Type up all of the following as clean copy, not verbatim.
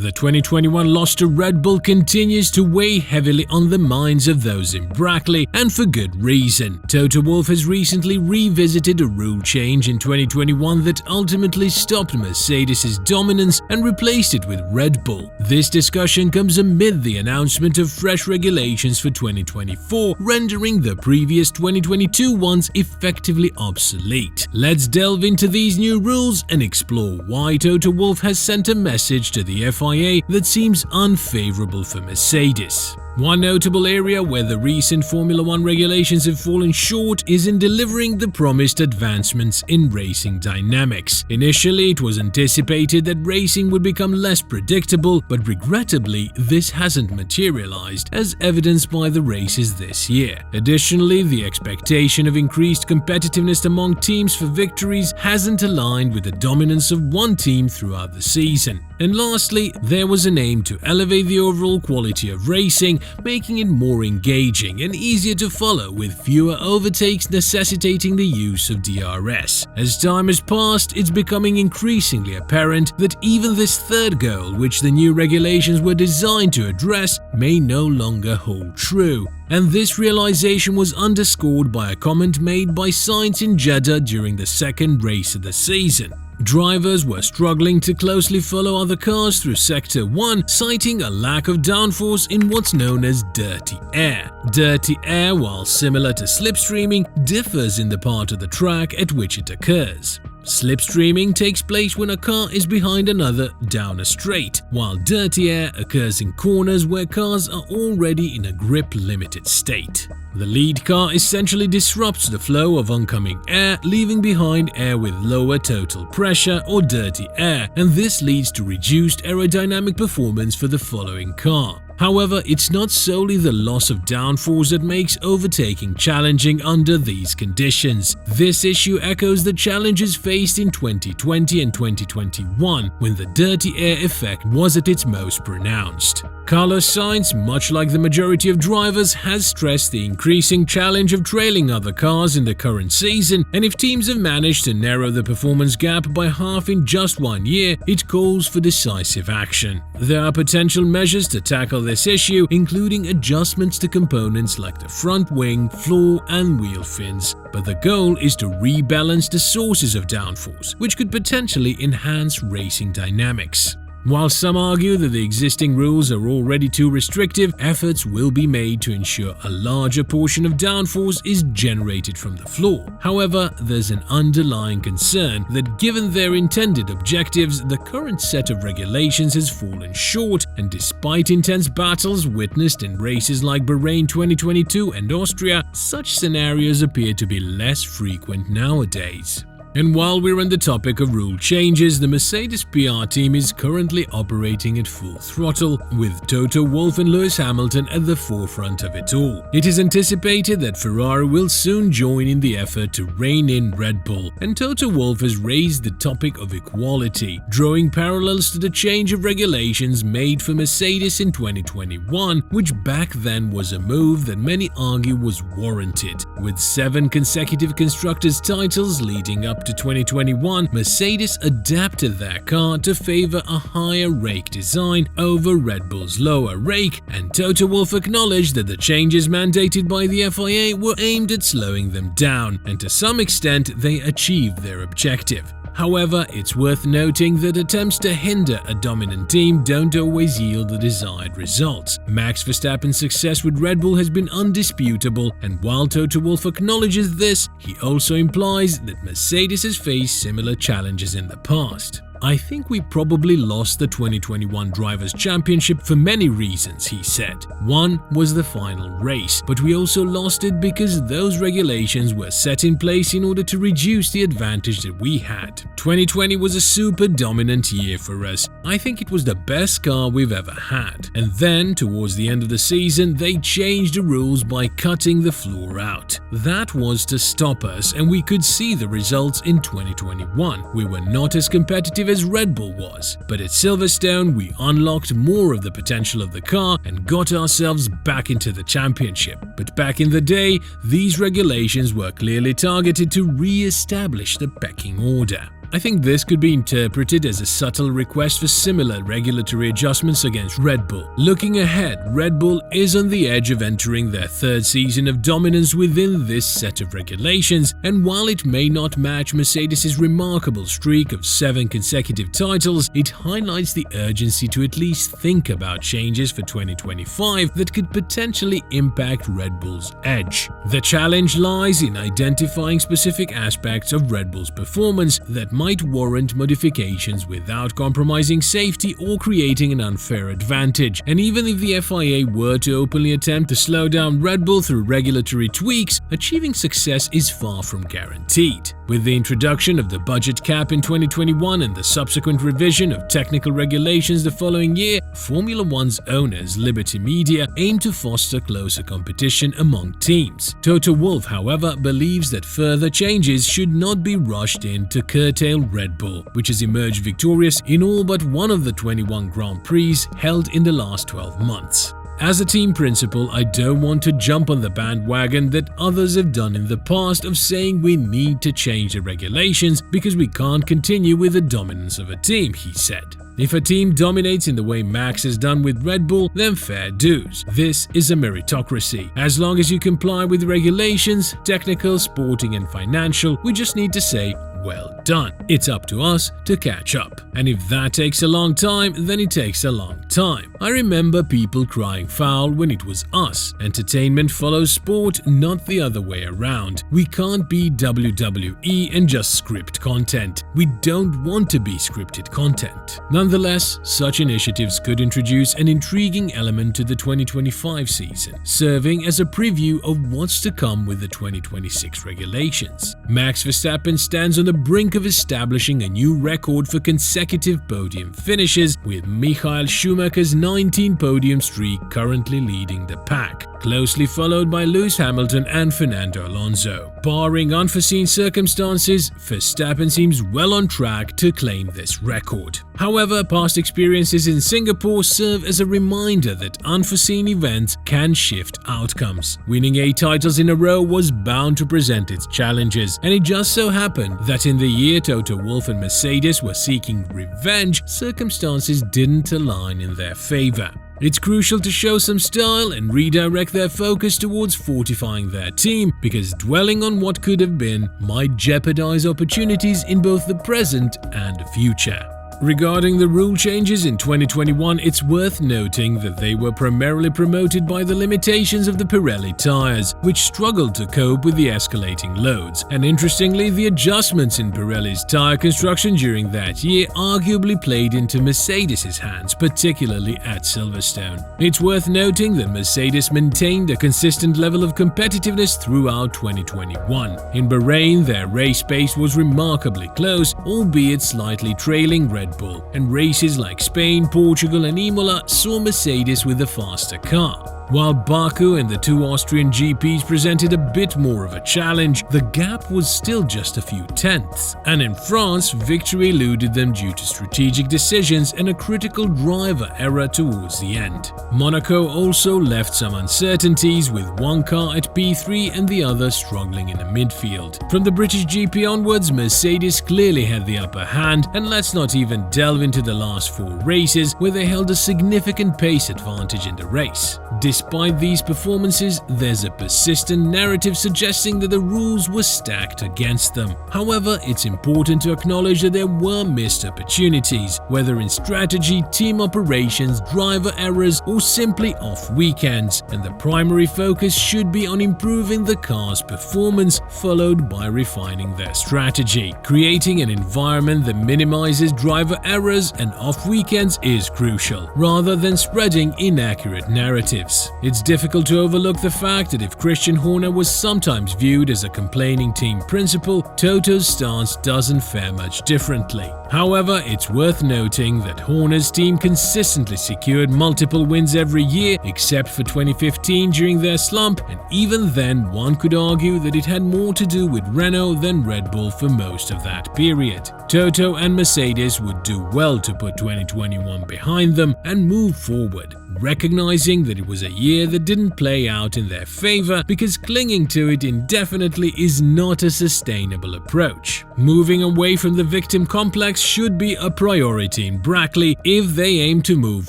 The 2021 loss to Red Bull continues to weigh heavily on the minds of those in Brackley, and for good reason. Toto Wolff has recently revisited a rule change in 2021 that ultimately stopped Mercedes' dominance and replaced it with Red Bull. This discussion comes amid the announcement of fresh regulations for 2024, rendering the previous 2022 ones effectively obsolete. Let's delve into these new rules and explore why Toto Wolff has sent a message to the FIA that seems unfavorable for Mercedes. One notable area where the recent Formula One regulations have fallen short is in delivering the promised advancements in racing dynamics. Initially, it was anticipated that racing would become less predictable, but regrettably, this hasn't materialized, as evidenced by the races this year. Additionally, the expectation of increased competitiveness among teams for victories hasn't aligned with the dominance of one team throughout the season. And lastly, there was an aim to elevate the overall quality of racing, making it more engaging and easier to follow, with fewer overtakes necessitating the use of DRS. As time has passed, it's becoming increasingly apparent that even this third goal, which the new regulations were designed to address, may no longer hold true. And this realization was underscored by a comment made by Sainz in Jeddah during the second race of the season. Drivers were struggling to closely follow other cars through Sector 1, citing a lack of downforce in what's known as dirty air. Dirty air, while similar to slipstreaming, differs in the part of the track at which it occurs. Slipstreaming takes place when a car is behind another down a straight, while dirty air occurs in corners where cars are already in a grip-limited state. The lead car essentially disrupts the flow of oncoming air, leaving behind air with lower total pressure or dirty air, and this leads to reduced aerodynamic performance for the following car. However, it's not solely the loss of downforce that makes overtaking challenging under these conditions. This issue echoes the challenges faced in 2020 and 2021, when the dirty air effect was at its most pronounced. Carlos Sainz, much like the majority of drivers, has stressed the increasing challenge of trailing other cars in the current season, and if teams have managed to narrow the performance gap by half in just 1 year, it calls for decisive action. There are potential measures to tackle this issue, including adjustments to components like the front wing, floor, and wheel fins. But the goal is to rebalance the sources of downforce, which could potentially enhance racing dynamics. While some argue that the existing rules are already too restrictive, efforts will be made to ensure a larger portion of downforce is generated from the floor. However, there's an underlying concern that given their intended objectives, the current set of regulations has fallen short, and despite intense battles witnessed in races like Bahrain 2022 and Austria, such scenarios appear to be less frequent nowadays. And while we're on the topic of rule changes, the Mercedes PR team is currently operating at full throttle, with Toto Wolff and Lewis Hamilton at the forefront of it all. It is anticipated that Ferrari will soon join in the effort to rein in Red Bull, and Toto Wolff has raised the topic of equality, drawing parallels to the change of regulations made for Mercedes in 2021, which back then was a move that many argue was warranted. With 7 consecutive constructors' titles leading up to 2021, Mercedes adapted their car to favor a higher rake design over Red Bull's lower rake, and Toto Wolff acknowledged that the changes mandated by the FIA were aimed at slowing them down, and to some extent they achieved their objective. However, it's worth noting that attempts to hinder a dominant team don't always yield the desired results. Max Verstappen's success with Red Bull has been undisputable, and while Toto Wolff acknowledges this, he also implies that Mercedes has faced similar challenges in the past. I think we probably lost the 2021 Drivers' Championship for many reasons, he said. One was the final race, but we also lost it because those regulations were set in place in order to reduce the advantage that we had. 2020 was a super dominant year for us. I think it was the best car we've ever had. And then, towards the end of the season, they changed the rules by cutting the floor out. That was to stop us, and we could see the results in 2021. We were not as competitive as Red Bull was, but at Silverstone we unlocked more of the potential of the car and got ourselves back into the championship. But back in the day, these regulations were clearly targeted to re-establish the pecking order. I think this could be interpreted as a subtle request for similar regulatory adjustments against Red Bull. Looking ahead, Red Bull is on the edge of entering their third season of dominance within this set of regulations, and while it may not match Mercedes' remarkable streak of 7 consecutive titles, it highlights the urgency to at least think about changes for 2025 that could potentially impact Red Bull's edge. The challenge lies in identifying specific aspects of Red Bull's performance that might warrant modifications without compromising safety or creating an unfair advantage. And even if the FIA were to openly attempt to slow down Red Bull through regulatory tweaks, achieving success is far from guaranteed. With the introduction of the budget cap in 2021 and the subsequent revision of technical regulations the following year, Formula One's owners, Liberty Media, aim to foster closer competition among teams. Toto Wolff, however, believes that further changes should not be rushed in to curtail Red Bull, which has emerged victorious in all but one of the 21 Grand Prix held in the last 12 months. As a team principal, I don't want to jump on the bandwagon that others have done in the past of saying we need to change the regulations because we can't continue with the dominance of a team, he said. If a team dominates in the way Max has done with Red Bull, then fair dues. This is a meritocracy. As long as you comply with regulations, technical, sporting and financial, we just need to say, well done. It's up to us to catch up. And if that takes a long time, then it takes a long time. I remember people crying foul when it was us. Entertainment follows sport, not the other way around. We can't be WWE and just script content. We don't want to be scripted content. Nonetheless, such initiatives could introduce an intriguing element to the 2025 season, serving as a preview of what's to come with the 2026 regulations. Max Verstappen stands on the brink of establishing a new record for consecutive podium finishes, with Michael Schumacher's 19 podium streak currently leading the pack, closely followed by Lewis Hamilton and Fernando Alonso. Barring unforeseen circumstances, Verstappen seems well on track to claim this record. However, past experiences in Singapore serve as a reminder that unforeseen events can shift outcomes. Winning 8 titles in a row was bound to present its challenges, and it just so happened that in the year Toto Wolff and Mercedes were seeking revenge, circumstances didn't align in their favor. It's crucial to show some style and redirect their focus towards fortifying their team, because dwelling on what could have been might jeopardize opportunities in both the present and future. Regarding the rule changes in 2021, it's worth noting that they were primarily promoted by the limitations of the Pirelli tires, which struggled to cope with the escalating loads. And interestingly, the adjustments in Pirelli's tire construction during that year arguably played into Mercedes' hands, particularly at Silverstone. It's worth noting that Mercedes maintained a consistent level of competitiveness throughout 2021. In Bahrain, their race pace was remarkably close, albeit slightly trailing Red Bull, and races like Spain, Portugal and Imola saw Mercedes with a faster car. While Baku and the 2 Austrian GPs presented a bit more of a challenge, the gap was still just a few tenths. And in France, victory eluded them due to strategic decisions and a critical driver error towards the end. Monaco also left some uncertainties, with one car at P3 and the other struggling in the midfield. From the British GP onwards, Mercedes clearly had the upper hand, and let's not even delve into the last 4 races, where they held a significant pace advantage in the race. Despite these performances, there's a persistent narrative suggesting that the rules were stacked against them. However, it's important to acknowledge that there were missed opportunities, whether in strategy, team operations, driver errors, or simply off weekends, and the primary focus should be on improving the car's performance, followed by refining their strategy. Creating an environment that minimizes driver errors and off weekends is crucial, rather than spreading inaccurate narratives. It's difficult to overlook the fact that if Christian Horner was sometimes viewed as a complaining team principal, Toto's stance doesn't fare much differently. However, it's worth noting that Horner's team consistently secured multiple wins every year, except for 2015 during their slump, and even then one could argue that it had more to do with Renault than Red Bull for most of that period. Toto and Mercedes would do well to put 2021 behind them and move forward, recognizing that it was a year that didn't play out in their favor because clinging to it indefinitely is not a sustainable approach. Moving away from the victim complex should be a priority in Brackley if they aim to move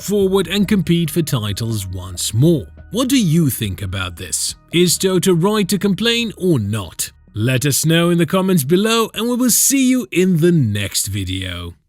forward and compete for titles once more. What do you think about this? Is Toto right to complain or not? Let us know in the comments below and we will see you in the next video.